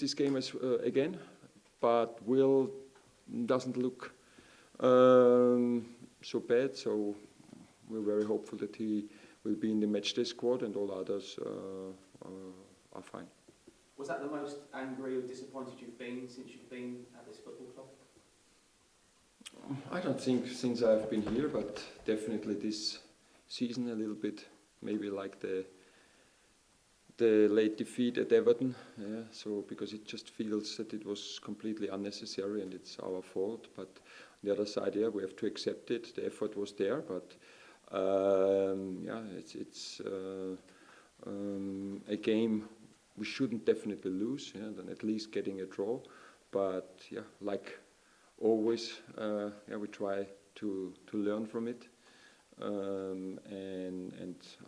this game again, but Will doesn't look so bad, so we're very hopeful that he will be in the matchday squad, and all others are fine. Was that the most angry or disappointed you've been since you've been at this football club? I don't think since I've been here, but definitely this season a little bit, maybe like the late defeat at Everton, yeah, so because it just feels that it was completely unnecessary and it's our fault, but on the other side, yeah, we have to accept it. The effort was there, but yeah, it's a game we shouldn't definitely lose, yeah, then at least getting a draw, but yeah, like always, yeah, we try to learn from it, and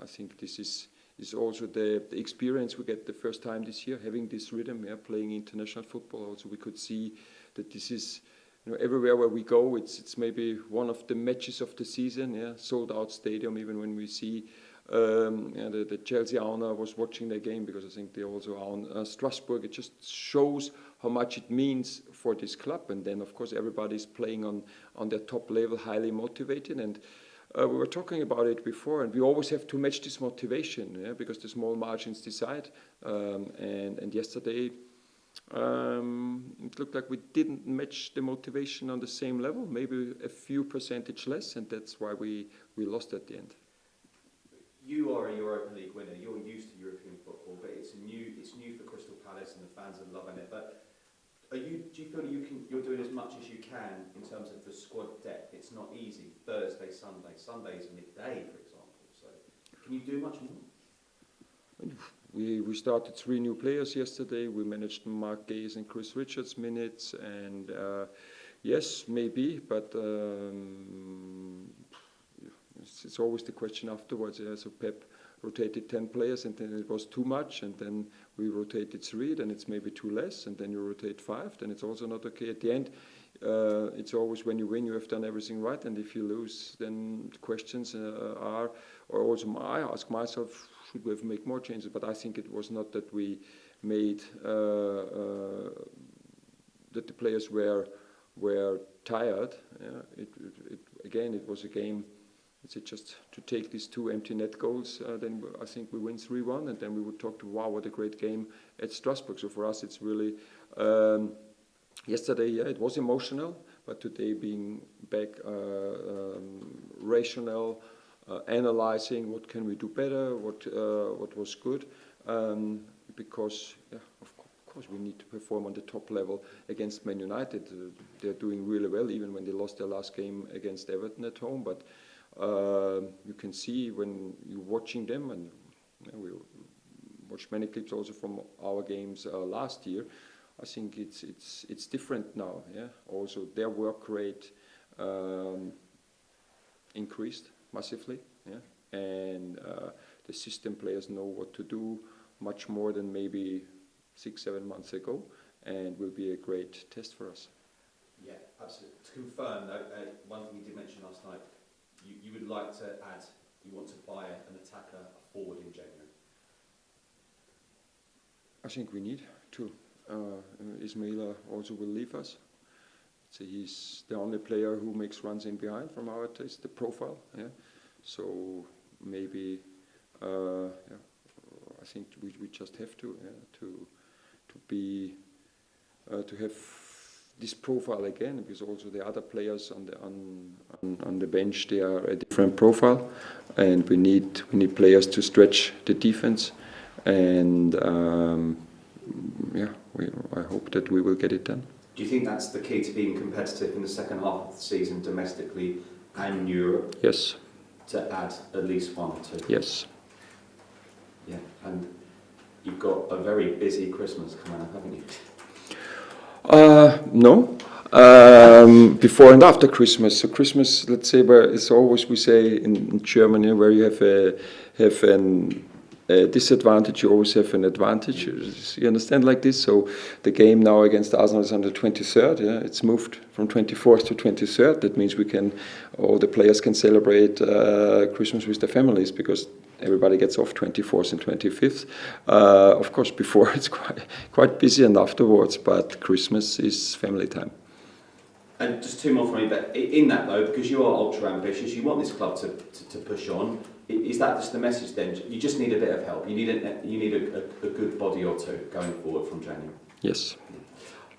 I think this is also the experience we get the first time this year, having this rhythm, yeah, playing international football. Also, we could see that this is, you know, everywhere where we go, it's maybe one of the matches of the season, yeah, sold out stadium. Even when we see yeah, the Chelsea owner was watching the game, because I think they also own Strasbourg. It just shows how much it means for this club, and then of course everybody's playing on their top level, highly motivated. And we were talking about it before, and we always have to match this motivation, yeah, because the small margins decide. And yesterday it looked like we didn't match the motivation on the same level, maybe a few percentage less, and that's why we lost at the end. You are a Europa League winner. You're used to European football, but it's new for Crystal Palace, and the fans are loving it. But do you feel you're doing as much as you can in terms of the squad depth? It's not easy. Thursday, Sunday, Sunday's midday, for example. So can you do much more? We started 3 new players yesterday. We managed Mark Gaze and Chris Richards minutes, and yes, maybe, but it's always the question afterwards. Yeah? So Pep rotated 10 players, and then it was too much, and then we rotated 3, then it's maybe 2 less, and then you rotate 5, then it's also not okay. At the end, it's always when you win, you have done everything right, and if you lose, then the questions are, or also I ask myself, should we have made more changes? But I think it was not that we made, that the players were tired. Yeah? Again, it was a game. It's just to take these 2 empty net goals, then I think we win 3-1, and then we would talk to, wow, what a great game at Strasbourg. So for us, it's really, yesterday, yeah, it was emotional, but today being back rational, analyzing what can we do better, what was good, because, yeah, of course, we need to perform on the top level against Man United. They're doing really well, even when they lost their last game against Everton at home, but you can see when you're watching them, and we watched many clips also from our games last year. I think it's different now. Yeah, also their work rate increased massively. Yeah, and the system players know what to do much more than maybe 6-7 months ago, and will be a great test for us. Yeah, absolutely. To confirm, one thing you did mention last night. You would like to add, you want to buy an attacker, a forward in January? I think we need to. Ismaila also will leave us. So he's the only player who makes runs in behind from our taste, the profile. Yeah. So maybe, yeah, I think we just have to, yeah, to have this profile again, because also the other players on the bench, they are a different profile, and we need players to stretch the defense, and yeah, I hope that we will get it done. Do you think that's the key to being competitive in the second half of the season, domestically and Europe? Yes. To add at least 1 or 2? Yes. Yeah, and you've got a very busy Christmas coming up, haven't you? No. Before and after Christmas. So Christmas, let's say, where it's always, we say in Germany, where you have a disadvantage, you always have an advantage. You understand, like this? So the game now against Arsenal is on the 23rd. Yeah, it's moved from 24th to 23rd. That means all the players can celebrate Christmas with their families, because everybody gets off 24th and 25th. Of course, before it's quite busy and afterwards, but Christmas is family time. And just two more from me, but in that though, because you are ultra ambitious, you want this club to push on. Is that just the message then? You just need a bit of help. You need a good body or two going forward from January. Yes.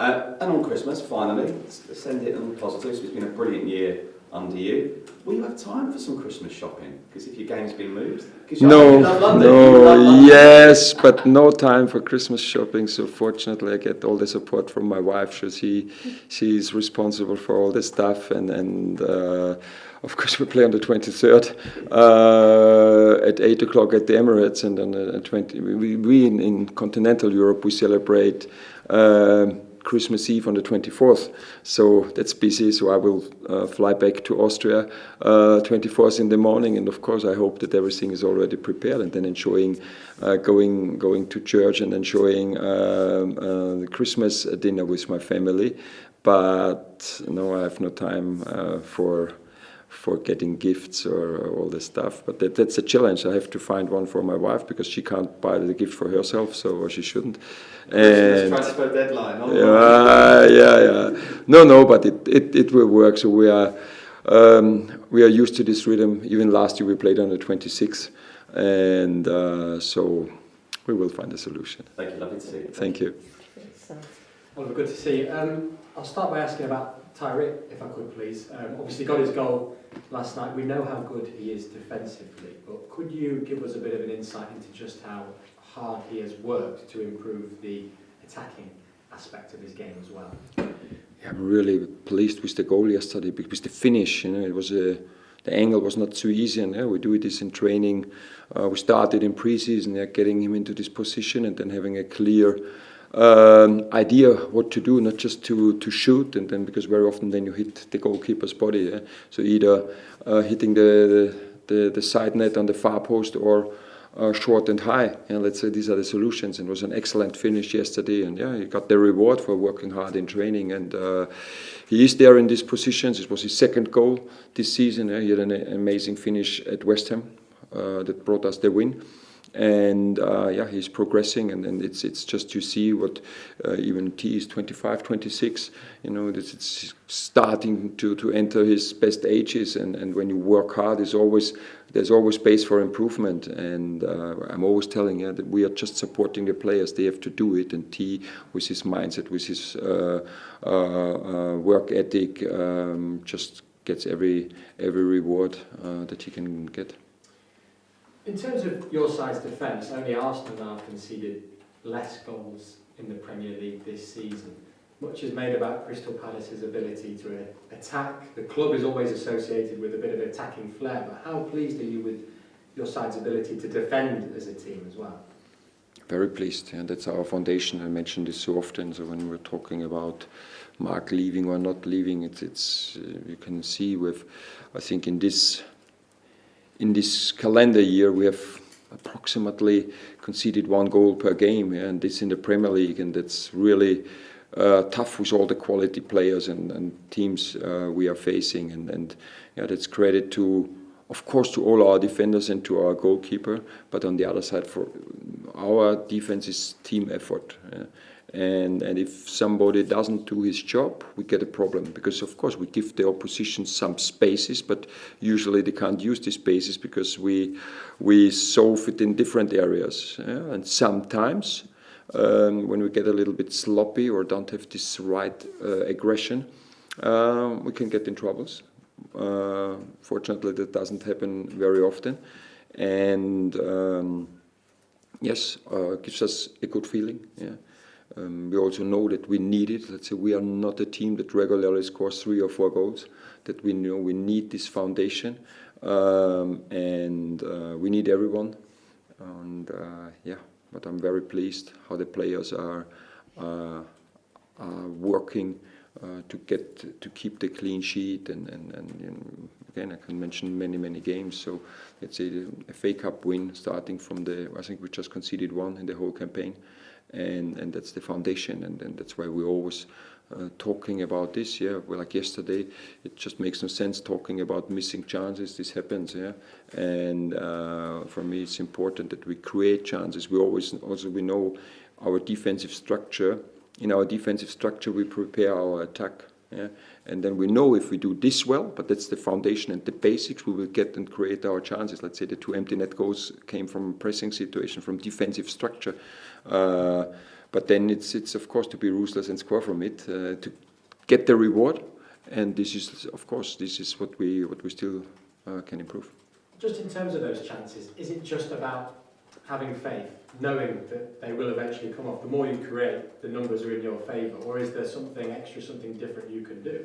And on Christmas, finally, let's end it on positive. So it's been a brilliant year under you. Will you have time for some Christmas shopping? Because if your game's been moved, no, yes, but no time for Christmas shopping. So fortunately, I get all the support from my wife. So she's responsible for all the stuff, and of course we play on the 23rd at 8 o'clock at the Emirates, and then we in continental Europe we celebrate Christmas Eve on the 24th, so that's busy. So I will fly back to Austria 24th in the morning, and of course I hope that everything is already prepared, and then enjoying going to church and enjoying the Christmas dinner with my family. But no, I have no time for getting gifts or all this stuff. But that's a challenge. I have to find one for my wife because she can't buy the gift for herself, or she shouldn't. Christmas transfer deadline. Yeah. No, but it will work. So we are used to this rhythm. Even last year we played on the 26th, and so we will find a solution. Thank you. Lovely to see you. Thank you. Oliver, good to see you. I'll start by asking about Tyrick, if I could please. Obviously got his goal last night. We know how good he is defensively, but could you give us a bit of an insight into just how hard he has worked to improve the attacking aspect of his game as well? Yeah, I'm really pleased with the goal yesterday because the finish, it was the angle was not so easy, and we do this in training. We started in pre-season, getting him into this position and then having a clear idea what to do, not just to shoot, and then because very often then you hit the goalkeeper's body. So either hitting the side net on the far post or short and high. Let's say these are the solutions. And it was an excellent finish yesterday, and he got the reward for working hard in training. And he is there in these positions. It was his second goal this season. He had an amazing finish at West Ham that brought us the win. And he's progressing, and it's just to see what even T is 25, 26. It's starting to enter his best ages, and when you work hard, there's always space for improvement. And I'm always telling that we are just supporting the players; they have to do it. And T, with his mindset, with his work ethic, just gets every reward that he can get. In terms of your side's defence, only Arsenal now have conceded less goals in the Premier League this season. Much is made about Crystal Palace's ability to attack. The club is always associated with a bit of attacking flair, but how pleased are you with your side's ability to defend as a team as well? Very pleased, and that's our foundation. I mentioned this so often. So when we're talking about Mark leaving or not leaving, it's you can see I think in this calendar year, we have approximately conceded 1 goal per game, and this in the Premier League, and that's really tough with all the quality players and teams we are facing, and that's credit to, of course, to all our defenders and to our goalkeeper, but on the other side, for our defense is team effort. And if somebody doesn't do his job, we get a problem, because of course we give the opposition some spaces, but usually they can't use these spaces because we solve it in different areas. And sometimes when we get a little bit sloppy or don't have this right aggression, we can get in troubles. Fortunately, that doesn't happen very often, and gives us a good feeling. We also know that we need it. Let's say we are not a team that regularly scores 3 or 4 goals, that we know we need this foundation, and we need everyone. And but I'm very pleased how the players are working to keep the clean sheet, and again I can mention many games. So let's say the FA Cup win, starting from I think we just conceded 1 in the whole campaign. And that's the foundation, and that's why we always talking about this. Yeah, well, like yesterday, it just makes no sense talking about missing chances. This happens. Yeah, and for me, it's important that we create chances. We know our defensive structure. In our defensive structure, we prepare our attack. Yeah, and then we know if we do this well, but that's the foundation and the basics, we will get and create our chances. Let's say the 2 empty net goals came from a pressing situation, from defensive structure. But then it's of course to be ruthless and score from it, to get the reward. And this is what we still can improve. Just in terms of those chances, is it just about having faith, knowing that they will eventually come off? The more you create, the numbers are in your favour, or is there something extra, something different you can do?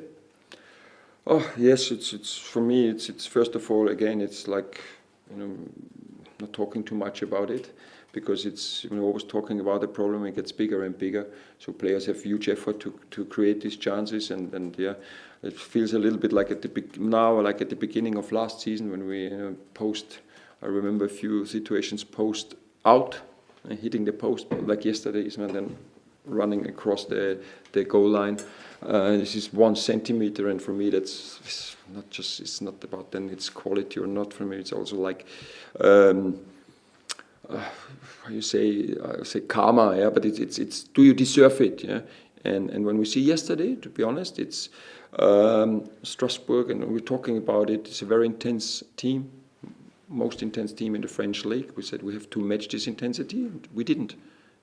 Oh yes, it's for me. It's first of all, again, it's like, not talking too much about it, because it's, always talking about the problem. It gets bigger and bigger. So players have huge effort to create these chances, and yeah, it feels a little bit like at the beginning of last season when we post. I remember a few situations post out, hitting the post, like yesterday, and then running across the goal line. This is 1 centimeter, and for me, it's not about then it's quality or not. For me, it's also like, I say karma, yeah, but it's do you deserve it, yeah? And when we see yesterday, to be honest, it's Strasbourg, and we're talking about it. It's a very intense team. Most intense team in the French league. We said we have to match this intensity. We didn't.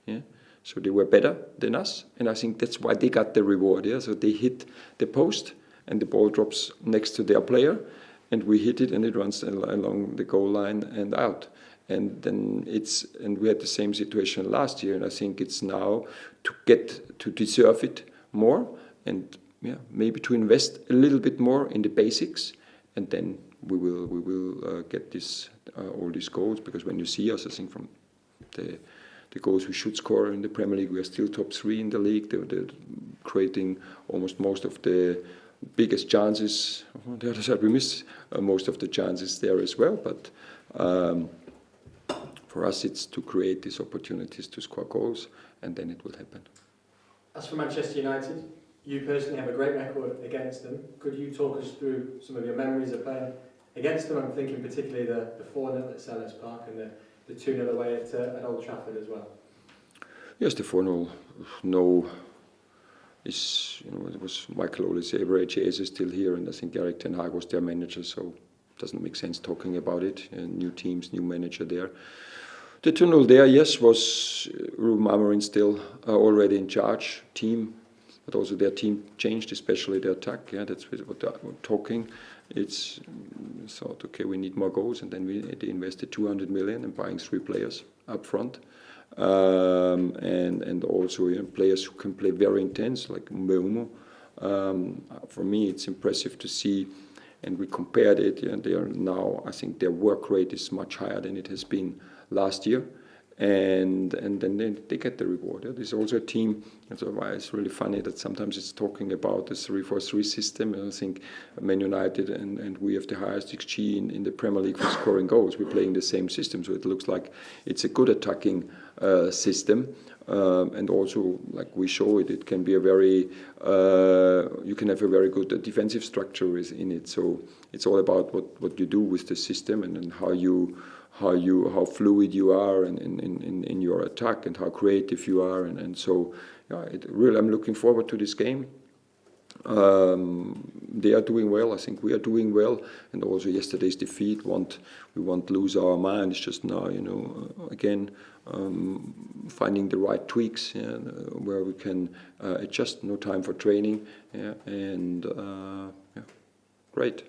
Yeah, so they were better than us, and I think that's why they got the reward. Yeah, so they hit the post, and the ball drops next to their player, and we hit it, and it runs along the goal line and out. And then we had the same situation last year, and I think it's now to deserve it more, and yeah, maybe to invest a little bit more in the basics, and then we will get all these goals, because when you see us, I think from the goals we should score in the Premier League, we are still top 3 in the league. They're creating almost most of the biggest chances. On the other side, we miss most of the chances there as well. But for us, it's to create these opportunities to score goals, and then it will happen. As for Manchester United, you personally have a great record against them. Could you talk us through some of your memories of playing against them? I'm thinking particularly the 4-0 at Selhurst Park and the 2-0 away at Old Trafford as well. Yes, the 4-0. No, it was Michael Ole's average age is still here, and I think Ten Hag was their manager, so it doesn't make sense talking about it. New teams, new manager there. The 2-0 there, yes, was Ruben Amorim still already in charge, team. But also their team changed, especially their attack. Yeah, that's what they're talking. It's thought, okay, we need more goals, and then they invested 200 million in buying 3 players up front, and also players who can play very intense, like Mbeumo. For me, it's impressive to see, and we compared it. Yeah, they are now. I think their work rate is much higher than it has been last year. And then they get the reward. Yeah. There's also a team, that's why it's really funny that sometimes it's talking about the 3-4-3 system. And I think Man United and we have the highest XG in the Premier League for scoring goals. We're playing the same system, so it looks like it's a good attacking system. And also, like we show it can be a very, you can have a very good defensive structure in it. So it's all about what you do with the system, and how fluid you are in your attack, and how creative you are, and so yeah, really I'm looking forward to this game. They are doing well. I think we are doing well, and also yesterday's defeat. We won't lose our mind. It's just now, again, finding the right tweaks, where we can adjust. No time for training, and great.